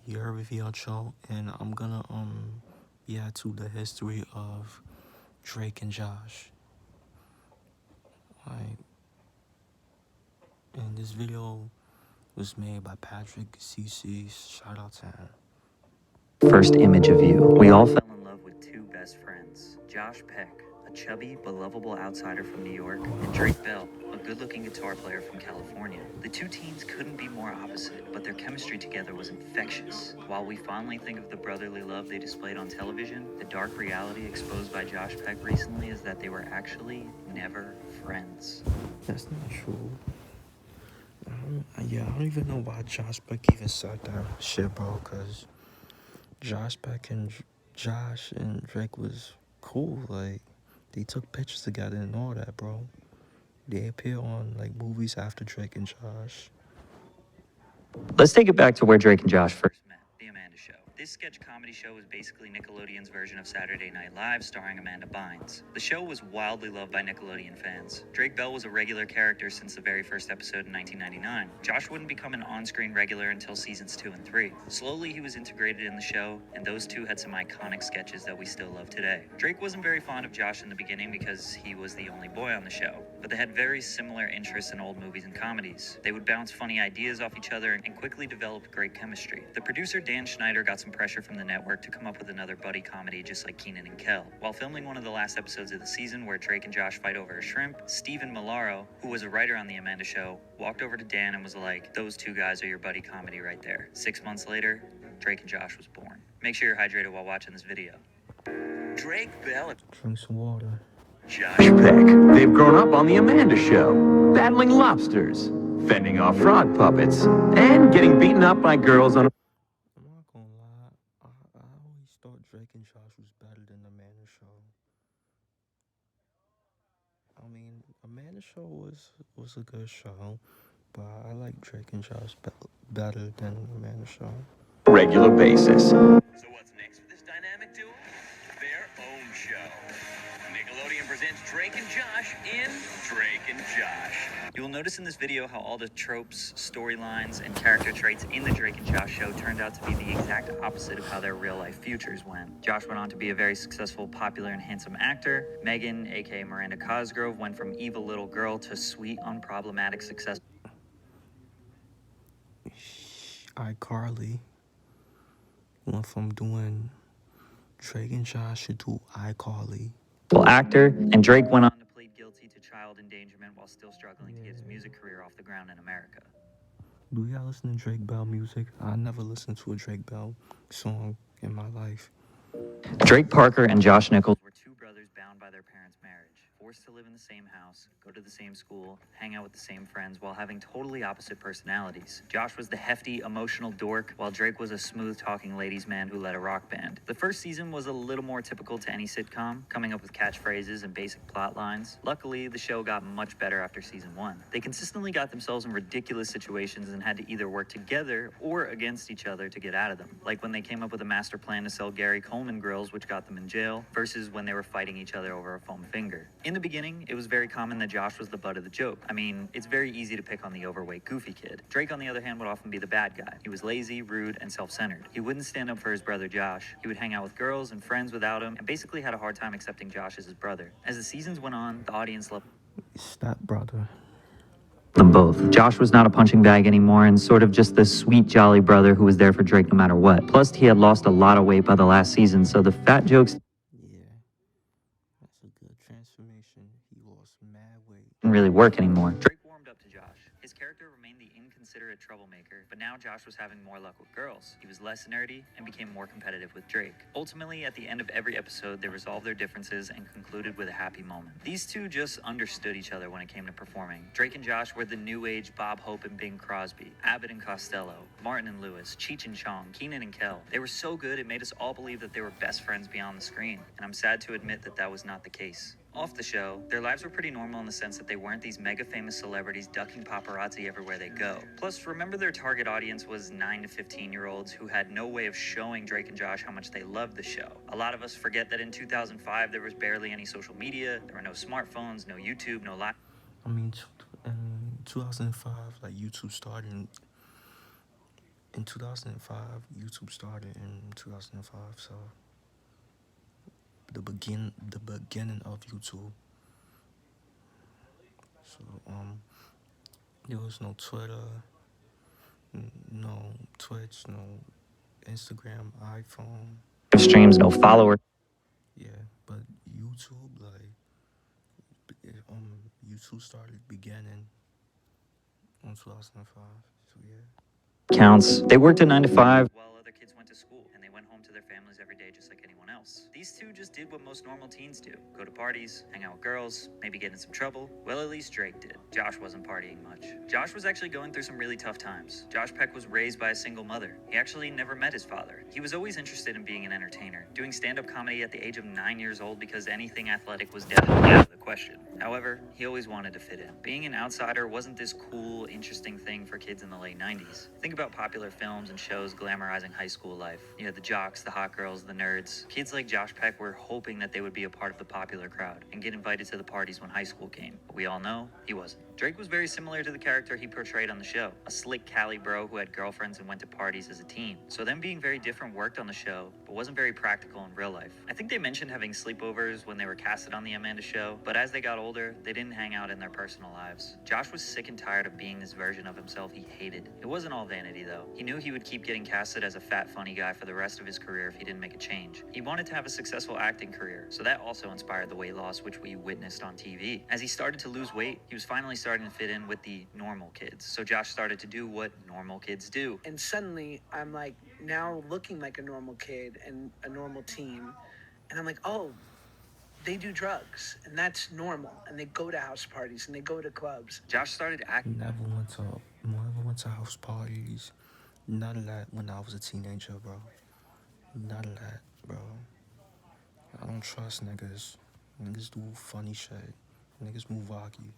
your reveal show, and I'm gonna be add to the history of Drake and Josh. Like, and this video was made by Patrick CC. Shout out to him. First image of you. We all fell in love with two best friends, Josh Peck, a chubby but lovable outsider from New York, and Drake Bell, a good-looking guitar player from California. The two teens couldn't be more opposite, but their chemistry together was infectious. While we fondly think of the brotherly love they displayed on television, the dark reality exposed by Josh Peck recently is that they were actually never friends. That's not true. I don't even know why Josh Peck even said that shit, bro. Cause Josh Peck and Josh and Drake was cool. Like, they took pictures together and all that, bro. They appear on like movies after Drake and Josh. Let's take it back to where Drake and Josh first met, The Amanda Show. This sketch comedy show was basically Nickelodeon's version of Saturday Night Live starring Amanda Bynes. The show was wildly loved by Nickelodeon fans. Drake Bell was a regular character since the very first episode in 1999. Josh wouldn't become an on-screen regular until seasons 2 and 3. Slowly, he was integrated in the show, and those two had some iconic sketches that we still love today. Drake wasn't very fond of Josh in the beginning because he was the only boy on the show, but they had very similar interests in old movies and comedies. They would bounce funny ideas off each other and quickly developed great chemistry. The producer Dan Schneider got some pressure from the network to come up with another buddy comedy just like Kenan and Kel. While filming one of the last episodes of the season where Drake and Josh fight over a shrimp, Stephen Milaro, who was a writer on The Amanda Show, walked over to Dan and was like, "Those two guys are your buddy comedy right there." 6 months later, Drake and Josh was born. Make sure you're hydrated while watching this video. Drake Bell and Drink some water. Josh Peck. They've grown up on The Amanda Show, battling lobsters, fending off frog puppets, and getting beaten up by girls on a... I'm not gonna lie. I always thought Drake and Josh was better than Amanda Show. I mean, Amanda Show was a good show, but I like Drake and Josh better than Amanda Show. regular basis. So what's next for this dynamic duo? Their own show. Nickelodeon presents Drake and Josh in Drake and Josh. You will notice in this video how all the tropes, storylines, and character traits in the Drake and Josh show turned out to be the exact opposite of how their real-life futures went. Josh went on to be a very successful, popular, and handsome actor. Megan, aka Miranda Cosgrove, went from evil little girl to sweet, unproblematic success. iCarly went from doing Drake and Josh to do iCarly. Actor, and Drake went on to plead guilty to child endangerment while still struggling to get his music career off the ground in America. Do y'all listen to Drake Bell music? I never listened to a Drake Bell song in my life. Drake Parker and Josh Nichols were two brothers bound by their parents' marriage, forced to live in the same house, go to the same school, hang out with the same friends while having totally opposite personalities. Josh was the hefty, emotional dork, while Drake was a smooth-talking ladies' man who led a rock band. The first season was a little more typical to any sitcom, coming up with catchphrases and basic plot lines. Luckily, the show got much better after season 1. They consistently got themselves in ridiculous situations and had to either work together or against each other to get out of them, like when they came up with a master plan to sell Gary Coleman grills, which got them in jail, versus when they were fighting each other over a foam finger. In the beginning, it was very common that Josh was the butt of the joke. I mean, it's very easy to pick on the overweight, goofy kid. Drake, on the other hand, would often be the bad guy. He was lazy, rude, and self-centered. He wouldn't stand up for his brother Josh. He would hang out with girls and friends without him, and basically had a hard time accepting Josh as his brother. As the seasons went on, the audience loved Step brother. them both. Josh was not a punching bag anymore and sort of just the sweet, jolly brother who was there for Drake no matter what. Plus, he had lost a lot of weight by the last season, so the fat jokes Yeah, that's a good transformation. He lost mad weight. didn't really work anymore. Drake warmed up to Josh. His character remained the inconsiderate troublemaker, but now Josh was having more luck with girls. He was less nerdy and became more competitive with Drake. Ultimately, at the end of every episode, they resolved their differences and concluded with a happy moment. These two just understood each other when it came to performing. Drake and Josh were the new age Bob Hope and Bing Crosby, Abbott and Costello, Martin and Lewis, Cheech and Chong, Kenan and Kel. They were so good it made us all believe that they were best friends beyond the screen, and I'm sad to admit that that was not the case. Off the show, their lives were pretty normal in the sense that they weren't these mega famous celebrities ducking paparazzi everywhere they go. Plus, remember their target audience was 9 to 15-year-olds who had no way of showing Drake and Josh how much they loved the show. A lot of us forget that in 2005, there was barely any social media, there were no smartphones, no YouTube, no live. I mean, in 2005, like YouTube started. in 2005, YouTube started in 2005, so the beginning of YouTube. So there was no Twitter, no Twitch, no Instagram, iPhone. streams, no followers. Yeah, but YouTube, like, YouTube started beginning in 2005. So yeah. Counts. They worked a 9 to 5 while other kids went to school, and they went home to their families every day just like anyone else. These two just did what most normal teens do: go to parties, hang out with girls, maybe get in some trouble. Well, at least Drake did. Josh wasn't partying much. Josh was actually going through some really tough times. Josh Peck was raised by a single mother. He actually never met his father. He was always interested in being an entertainer, doing stand-up comedy at the age of 9 years old because anything athletic was definitely out of the question. However, he always wanted to fit in. Being an outsider wasn't this cool, interesting thing for kids in the late 90s. Think about popular films and shows glamorizing high school life. You had the jocks, the hot girls, the nerds. Kids like Josh Peck were hoping that they would be a part of the popular crowd and get invited to the parties when high school came. But we all know he wasn't. Drake was very similar to the character he portrayed on the show, a slick Cali bro who had girlfriends and went to parties as a teen. So them being very different worked on the show, but wasn't very practical in real life. I think they mentioned having sleepovers when they were casted on the Amanda Show, but as they got older, they didn't hang out in their personal lives. Josh was sick and tired of being this version of himself he hated. It wasn't all vanity though. He knew he would keep getting casted as a fat, funny guy for the rest of his career if he didn't make a change. He wanted to have a successful acting career, so that also inspired the weight loss which we witnessed on TV. As he started to lose weight, he was finally starting to fit in with the normal kids. So Josh started to do what normal kids do. And suddenly I'm like now looking like a normal kid and a normal teen. And I'm like, oh, they do drugs and that's normal. And they go to house parties and they go to clubs. Josh started acting. Never went to house parties. None of that when I was a teenager, bro. None of that, bro. I don't trust niggas. Niggas do funny shit. Niggas move wacky.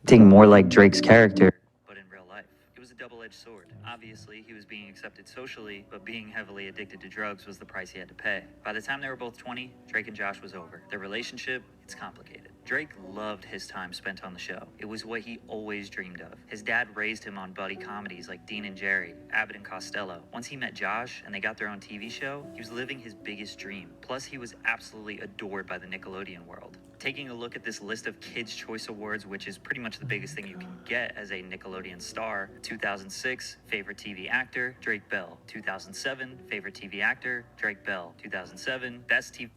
More like Drake's character, but in real life. It was a double-edged sword. Obviously, he was being accepted socially, but being heavily addicted to drugs was the price he had to pay. By the time they were both 20, Drake and Josh was over. Their relationship, it's complicated. Drake loved his time spent on the show. It was what he always dreamed of. His dad raised him on buddy comedies like Dean and Jerry, Abbott and Costello. Once he met Josh and they got their own TV show, he was living his biggest dream. Plus, he was absolutely adored by the Nickelodeon world. Taking a look at this list of Kids' Choice Awards, which is pretty much the biggest thing you can get as a Nickelodeon star: 2006, Favorite TV Actor, Drake Bell. 2007, Favorite TV Actor, Drake Bell. 2007, Best TV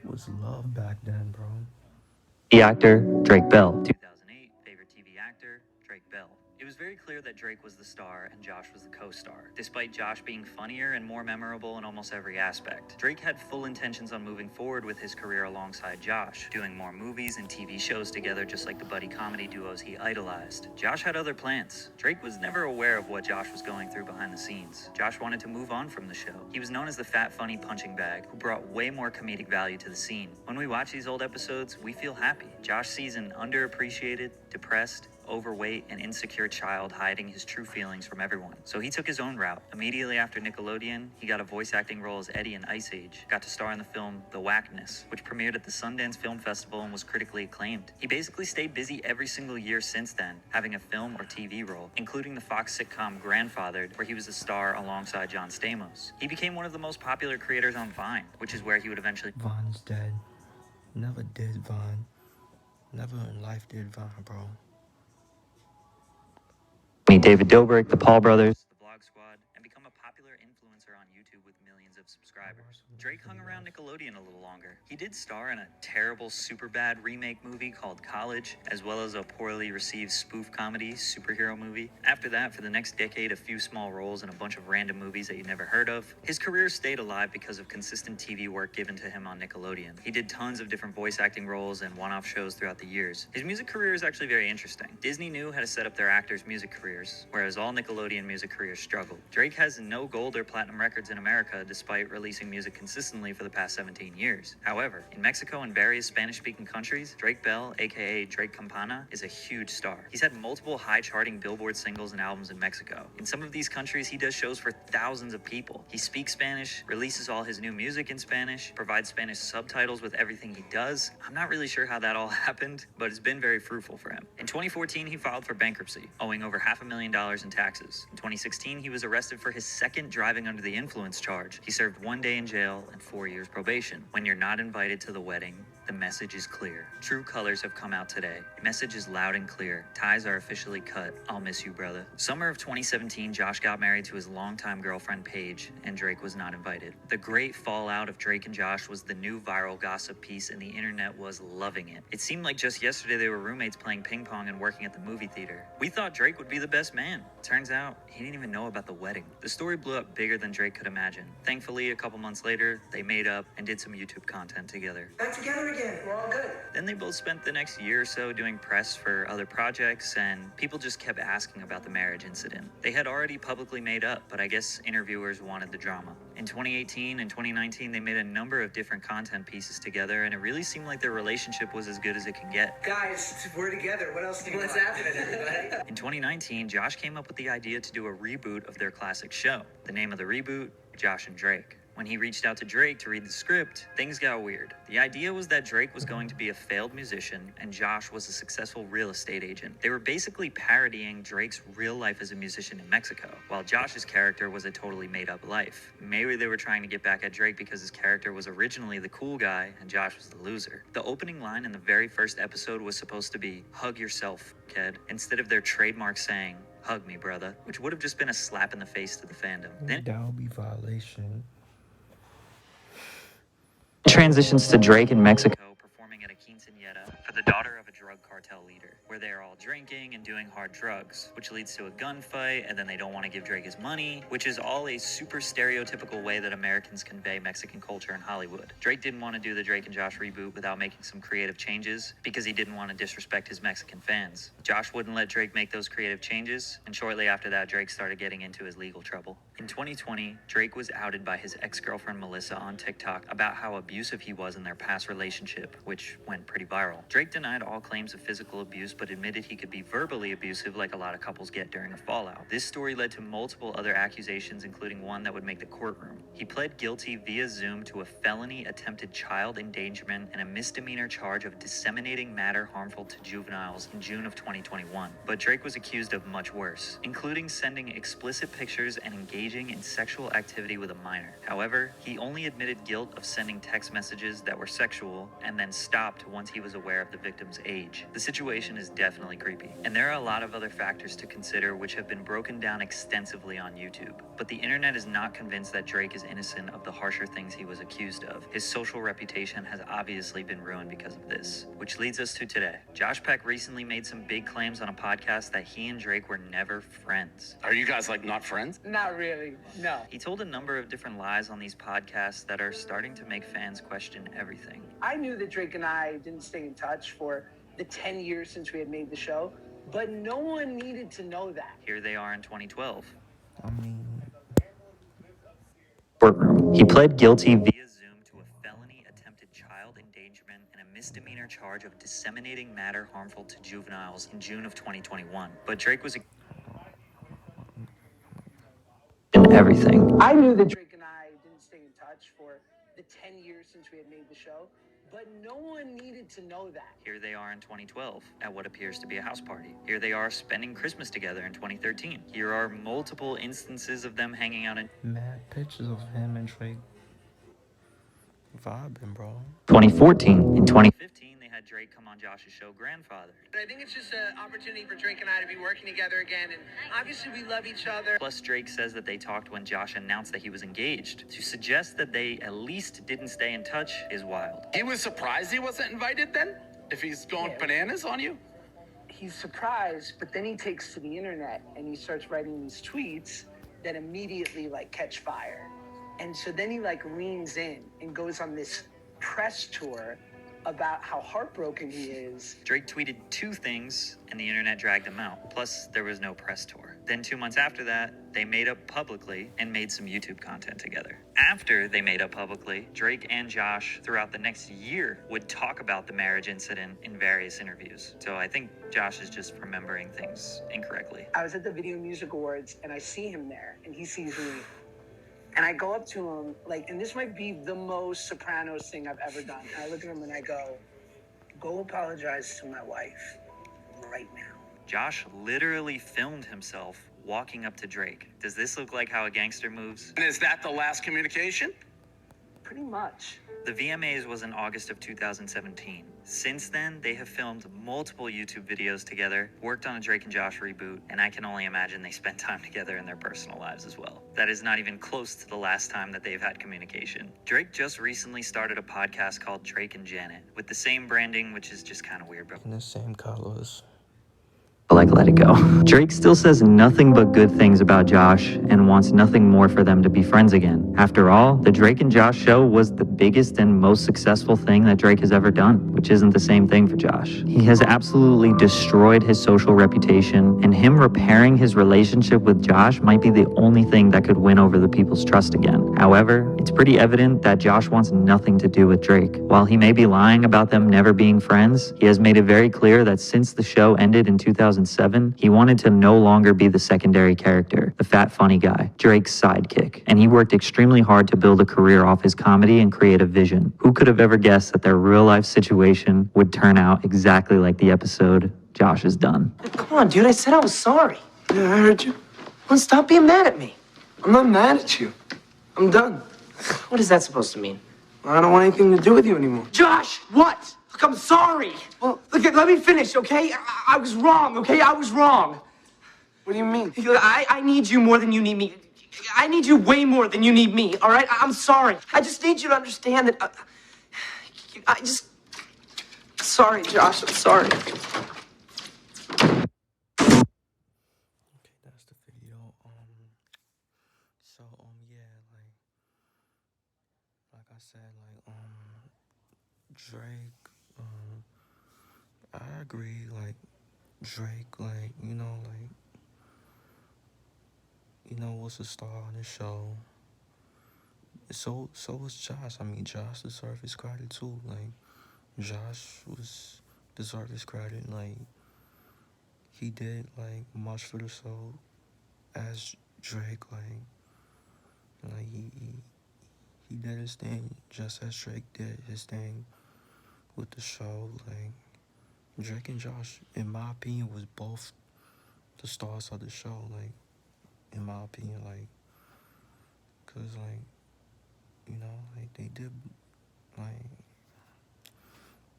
Was love back then, bro. Actor, Drake Bell. 2008, Favorite TV Actor, Drake Bell. It was very clear that Drake was the star and Josh was the co-star, despite Josh being funnier and more memorable in almost every aspect. Drake had full intentions on moving forward with his career alongside Josh, doing more movies and TV shows together just like the buddy comedy duos he idolized. Josh had other plans. Drake was never aware of what Josh was going through behind the scenes. Josh wanted to move on from the show. He was known as the fat, funny punching bag who brought way more comedic value to the scene. When we watch these old episodes, we feel happy. Josh sees an underappreciated, depressed, overweight, and insecure child hiding his true feelings from everyone. So he took his own route. Immediately after Nickelodeon, he got a voice acting role as Eddie in Ice Age, got to star in the film The Whackness, which premiered at the Sundance Film Festival and was critically acclaimed. He basically stayed busy every single year since then, having a film or TV role, including the Fox sitcom Grandfathered, where he was a star alongside John Stamos. He became one of the most popular creators on Vine, which is where he would eventually... Vine's dead. Never did Vine. Never in life did Vine, bro. meet David Dobrik, the Paul brothers, the Vlog Squad, and become a popular influencer on YouTube with millions of subscribers. Drake hung around Nickelodeon a little longer. He did star in a terrible Superbad remake movie called College, as well as a poorly received spoof comedy superhero movie. After that, for the next decade, a few small roles in a bunch of random movies that you never heard of. His career stayed alive because of consistent TV work given to him on Nickelodeon. He did tons of different voice acting roles and one-off shows throughout the years. His music career is actually very interesting. Disney knew how to set up their actors' music careers, whereas all Nickelodeon music careers struggled. Drake has no goal gold or platinum records in America despite releasing music consistently for the past 17 years. However, in Mexico and various Spanish-speaking countries, Drake Bell, aka Drake Campana, is a huge star. He's had multiple high-charting Billboard singles and albums in Mexico. In some of these countries, he does shows for thousands of people. He speaks Spanish, releases all his new music in Spanish, provides Spanish subtitles with everything he does. I'm not really sure how that all happened, but it's been very fruitful for him. In 2014, he filed for bankruptcy, owing over $500,000 in taxes. In 2016, he was arrested for his second driving under the influence charge. He served 1 day in jail and 4 years probation. When you're not invited to the wedding, the message is clear. True colors have come out today. Message is loud and clear. Ties are officially cut. I'll miss you, brother. Summer of 2017, Josh got married to his longtime girlfriend, Paige, and Drake was not invited. The great fallout of Drake and Josh was the new viral gossip piece, and the internet was loving it. It seemed like just yesterday they were roommates playing ping pong and working at the movie theater. We thought Drake would be the best man. Turns out, he didn't even know about the wedding. The story blew up bigger than Drake could imagine. Thankfully, a couple months later, they made up and did some YouTube content together. Back together again. We're all good. Then they both spent the next year or so doing press for other projects, and people just kept asking about the marriage incident. They had already publicly made up, but I guess interviewers wanted the drama. In 2018 and 2019, they made a number of different content pieces together, and it really seemed like their relationship was as good as it can get. Guys, we're together. What else do you want? What's happening, everybody? In 2019, Josh came up with the idea to do a reboot of their classic show. The name of the reboot, Josh and Drake. When he reached out to Drake to read the script, things got weird. The idea was that Drake was going to be a failed musician and Josh was a successful real estate agent. They were basically parodying Drake's real life as a musician in Mexico, while Josh's character was a totally made-up life. Maybe they were trying to get back at Drake because his character was originally the cool guy and Josh was the loser. The opening line in the very first episode was supposed to be, "Hug yourself, kid," instead of their trademark saying, "Hug me, brother," which would have just been a slap in the face to the fandom. Then That would be violation. transitions to Drake in Mexico performing at a quinceañera for the daughter of a drug cartel leader, where they are all drinking and doing hard drugs, which leads to a gunfight, and then they don't want to give Drake his money, which is all a super stereotypical way that Americans convey Mexican culture in Hollywood. Drake didn't want to do the Drake and Josh reboot without making some creative changes because he didn't want to disrespect his Mexican fans. Josh wouldn't let Drake make those creative changes, and shortly after that, Drake started getting into his legal trouble. In 2020, Drake was outed by his ex-girlfriend Melissa on TikTok about how abusive he was in their past relationship, which went pretty viral. Drake denied all claims of physical abuse, but admitted he could be verbally abusive like a lot of couples get during a fallout. This story led to multiple other accusations, including one that would make the courtroom. He pled guilty via Zoom to a felony attempted child endangerment and a misdemeanor charge of disseminating matter harmful to juveniles in June of 2021. But Drake was accused of much worse, including sending explicit pictures and engaging in sexual activity with a minor. However, he only admitted guilt of sending text messages that were sexual and then stopped once he was aware of the victim's age. The situation is definitely creepy. And there are a lot of other factors to consider which have been broken down extensively on YouTube. But the internet is not convinced that Drake is innocent of the harsher things he was accused of. His social reputation has obviously been ruined because of this. Which leads us to today. Josh Peck recently made some big claims on a podcast that he and Drake were never friends. Are you guys like not friends? Not really. No. He told a number of different lies on these podcasts that are starting to make fans question everything. I knew that Drake and I didn't stay in touch for the 10 years since we had made the show, but no one needed to know that. Here they are in 2012. I mean, Courtroom. He pled guilty via Zoom to a felony attempted child endangerment and a misdemeanor charge of disseminating matter harmful to juveniles in June of 2021. But Drake was in everything. I knew that Drake and I didn't stay in touch for the 10 years since we had made the show, but no one needed to know that. Here they are in 2012 at what appears to be a house party. Here they are spending Christmas together in 2013. Here are multiple instances of them hanging out in mad pictures of him and Drake vibing, bro. 2014. In 2015, they had Drake come on Josh's show, Grandfather. I think it's just an opportunity for Drake and I to be working together again, and obviously we love each other. Plus, Drake says that they talked when Josh announced that he was engaged. To suggest that they at least didn't stay in touch is wild. He was surprised he wasn't invited then? If he's going bananas on you? He's surprised, but then he takes to the internet and he starts writing these tweets that immediately catch fire. And so then he leans in and goes on this press tour about how heartbroken he is. Drake tweeted two things and the internet dragged him out. Plus, there was no press tour. Then 2 months after that, they made up publicly and made some YouTube content together. After they made up publicly, Drake and Josh throughout the next year would talk about the marriage incident in various interviews. So I think Josh is just remembering things incorrectly. I was at the Video Music Awards and I see him there and he sees me. And I go up to him, like, and this might be the most Sopranos thing I've ever done. And I look at him and I go apologize to my wife right now. Josh literally filmed himself walking up to Drake. Does this look like how a gangster moves? And is that the last communication? Pretty much. The VMAs was in August of 2017. Since then, they have filmed multiple YouTube videos together, worked on a Drake and Josh reboot, and I can only imagine they spent time together in their personal lives as well. That is not even close to the last time that they've had communication. Drake just recently started a podcast called Drake and Janet, with the same branding, which is just kind of weird, but In the same colors. like let it go. Drake still says nothing but good things about Josh and wants nothing more for them to be friends again. After all, the Drake and Josh show was the biggest and most successful thing that Drake has ever done, which isn't the same thing for Josh. He has absolutely destroyed his social reputation, and him repairing his relationship with Josh might be the only thing that could win over the people's trust again. However, it's pretty evident that Josh wants nothing to do with Drake. While he may be lying about them never being friends, he has made it very clear that since the show ended in 2007, he wanted to no longer be the secondary character, the fat funny guy, Drake's sidekick, and he worked extremely hard to build a career off his comedy and creative vision. Who could have ever guessed that their real life situation would turn out exactly like the episode Josh has done? Come on, dude, I said I was sorry. Yeah, I heard you. Well, stop being mad at me. I'm not mad at you. I'm done. What is that supposed to mean? I don't want anything to do with you anymore. Josh, what? Look, I'm sorry. Well, Look, let me finish, okay? I was wrong, okay? I was wrong. What do you mean? Look, I need you more than you need me. I need you way more than you need me, all right? I'm sorry. I just need you to understand that Sorry, Josh, I'm sorry. Okay, that's the video. Yeah, like I said, Drake, I agree, Drake, was a star on the show. So was Josh. I mean, Josh deserved his credit too. Josh deserved his credit. He did much for the show as Drake. He did his thing just as Drake did his thing with the show. Drake and Josh, in my opinion, was both the stars of the show. In my opinion, cause they did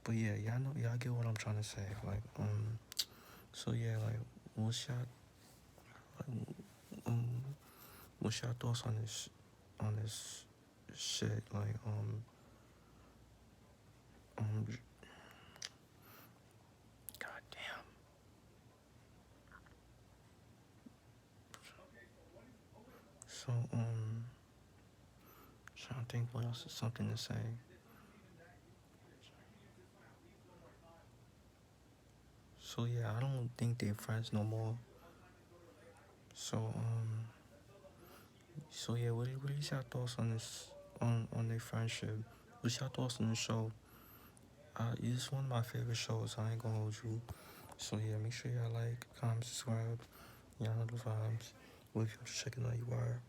But yeah, y'all get what I'm trying to say. So yeah, what's your thoughts on this shit? Goddamn. So trying to think what else is something to say. So yeah, I don't think they're friends no more. So yeah, what is your thoughts on this on their friendship? What's your thoughts on the show? It's one of my favorite shows. I ain't gonna hold you. So yeah, make sure y'all like, comment, subscribe. Y'all know the vibes. Well, if you're checking out, you are.